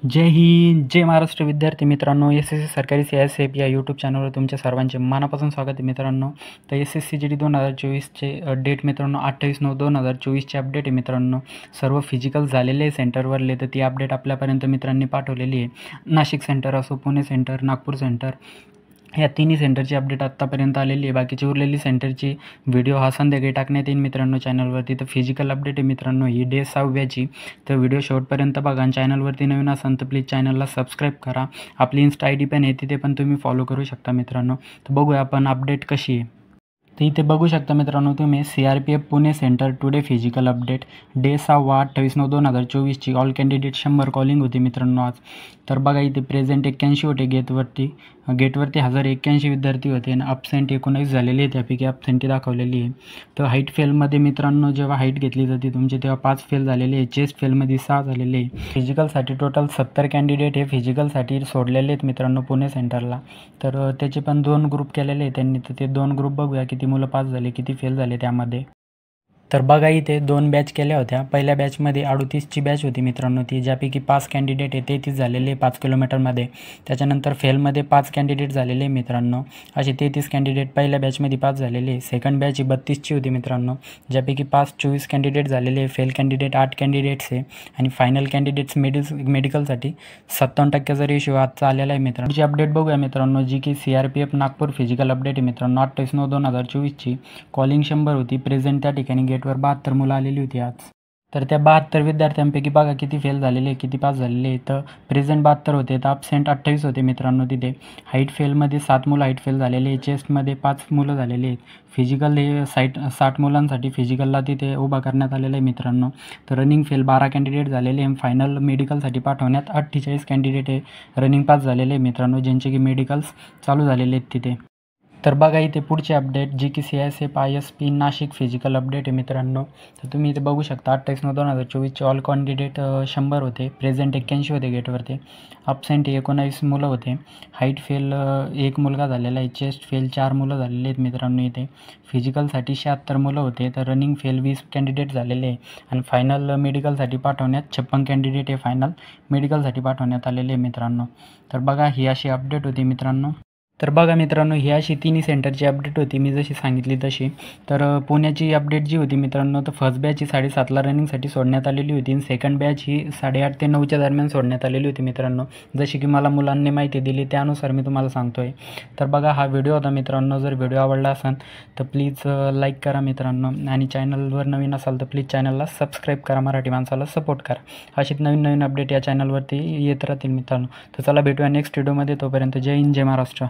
जय हिंद, जय महाराष्ट्र विद्यार्थी मित्रांनो. एस-एस-सी सरकारी CISF या यूट्यूब चॅनलवर तुमच्या सर्वांचे मनापासून स्वागत आहे मित्रांनो. तर SSC GD 2024चे डेट मित्रांनो 28/9/2024ची अपडेट आहे मित्रांनो. सर्व फिजिकल झालेले आहे सेंटरवरले, तर ती अपडेट आपल्यापर्यंत मित्रांनी पाठवलेली आहे. नाशिक सेंटर असो, पुणे सेंटर, नागपूर सेंटर, या तिन्ही सेंटरची अपडेट आत्तापर्यंत आलेली आहे. बाकीची उरलेली सेंटरची व्हिडिओ हा संध्याकाळी टाकण्यात येईल मित्रांनो चॅनलवरती. तर फिजिकल अपडेट आहे मित्रांनो ही डे 6व्याची. तर व्हिडिओ शेवटपर्यंत बघा आणि चॅनलवरती नवीन असाल तर प्लीज चॅनलला सबस्क्राईब करा. आपली इन्स्टा ID पण आहे, तिथे पण तुम्ही फॉलो करू शकता मित्रांनो. तर बघूया आपण अपडेट कशी आहे. तर इथे बघू शकता मित्रांनो तुम्ही CRPF Pune centre today physical update day 6 28/9/2024ची ऑल कॅन्डिडेट 100 कॉलिंग होती मित्रांनो आज. तर बघा इथे प्रेझेंट 81 होते गेटवरती हजर 81 विद्यार्थी होते आणि ॲबसेंट 19 झालेले आहे. त्यापैकी ॲबसेंटी दाखवलेली आहे. तर हाईट फेलमध्ये मित्रांनो जेव्हा हाईट घेतली जाते तुमची तेव्हा 5 फेल झालेले आहे. चेस्ट फेलमध्ये 6 झालेले आहे. फिजिकलसाठी टोटल 70 कॅन्डिडेट हे फिजिकलसाठी सोडलेले आहेत मित्रांनो पुणे सेंटरला. तर त्याचे पण 2 ग्रुप केलेले आहेत त्यांनी. तर ते 2 ग्रुप बघूया किती मुलं पास झाले, किती फेल झाले त्यामध्ये. तर बघा इथे 2 बॅच केल्या होत्या. पहिल्या बॅचमध्ये 38ची बॅच होती मित्रांनो ती, ज्यापैकी 5 कॅन्डिडेट आहे 33 झालेले 5 किलोमीटरमध्ये. त्याच्यानंतर फेलमध्ये 5 कॅन्डिडेट झालेले मित्रांनो. असे 33 कॅन्डिडेट पहिल्या बॅचमध्ये पास झालेले. सेकंड बॅच ही 32ची होती मित्रांनो, ज्यापैकी 24 कॅन्डिडेट झालेले. फेल कॅन्डिडेट 8 कॅन्डिडेट्स आहे आणि फायनल कॅन्डिडेट्स मेडिकलसाठी 57%चा रेशिओ आजचा आलेला आहे मित्रांनो. जी अपडेट बघूया मित्रांनो, जी की CRPF नागपूर फिजिकल अपडेट आहे मित्रांनो 28/9/2024ची. कॉलिंग 100 होती. प्रेझेंट त्या ठिकाणी गेटवर 72 मुलं आलेली होती आज. तर त्या 72 विद्यार्थ्यांपैकी बघा किती फेल झालेले, किती पास झालेले. तर प्रेझेंट 72 होते, तर ॲबसेंट 28 होते मित्रांनो तिथे. हाईट फेलमध्ये 7 मुलं हाईट फेल झालेले. चेस्टमध्ये 5 मुलं झालेले आहेत. फिजिकल हे 60 मुलांसाठी फिजिकलला तिथे उभा करण्यात आलेलं आहे मित्रांनो. तर रनिंग फेल 12 कॅन्डिडेट झालेले आणि फायनल मेडिकलसाठी पाठवण्यात 48 कॅन्डिडेट हे रनिंग पास झालेले आहे मित्रांनो, ज्यांचे की मेडिकल्स चालू झालेले आहेत तिथे. तर बघा इथे पुढची अपडेट जी की CISF ISP Nashik physical update आहे मित्रांनो. तर तुम्ही इथे बघू शकता 28/9/2024चे ऑल कॅन्डिडेट 100 होते. प्रेझेंट 81 होते गेटवरती. ॲबसेंट 19 मुलं होते. हाईट फेल 1 मुलगा झालेला आहे. चेस्ट फेल 4 मुलं झालेले आहेत मित्रांनो इथे. फिजिकलसाठी 76 मुलं होते. तर रनिंग फेल 20 कॅन्डिडेट झालेले आहे आणि फायनल मेडिकलसाठी पाठवण्यात 56 कॅन्डिडेट हे फायनल मेडिकलसाठी पाठवण्यात आलेले आहे मित्रांनो. तर बघा ही अशी अपडेट होती मित्रांनो. तर बघा मित्रांनो ही अशी तिन्ही सेंटरची अपडेट होती मी जशी सांगितली तशी. तर पुण्याची अपडेट जी होती मित्रांनो, तर फर्स्ट बॅच ही 7:30ला रनिंगसाठी सोडण्यात आलेली होती आणि सेकंड बॅच ही 8:30 ते 9च्या दरम्यान सोडण्यात आलेली होती मित्रांनो. जशी की मला मुलांनी माहिती दिली त्यानुसार मी तुम्हाला सांगतो आहे. तर बघा हा व्हिडिओ होता मित्रांनो. जर व्हिडिओ आवडला असेल तर प्लीज लाईक करा मित्रांनो आणि चॅनलवर नवीन असाल तर प्लीज चॅनलला सबस्क्राईब करा. मराठी माणसाला सपोर्ट करा. अशीच नवीन अपडेट या चॅनलवरती येत राहतील मित्रांनो. तर चला भेटूया नेक्स्ट व्हिडिओमध्ये. तोपर्यंत जय हिंद, जय महाराष्ट्र.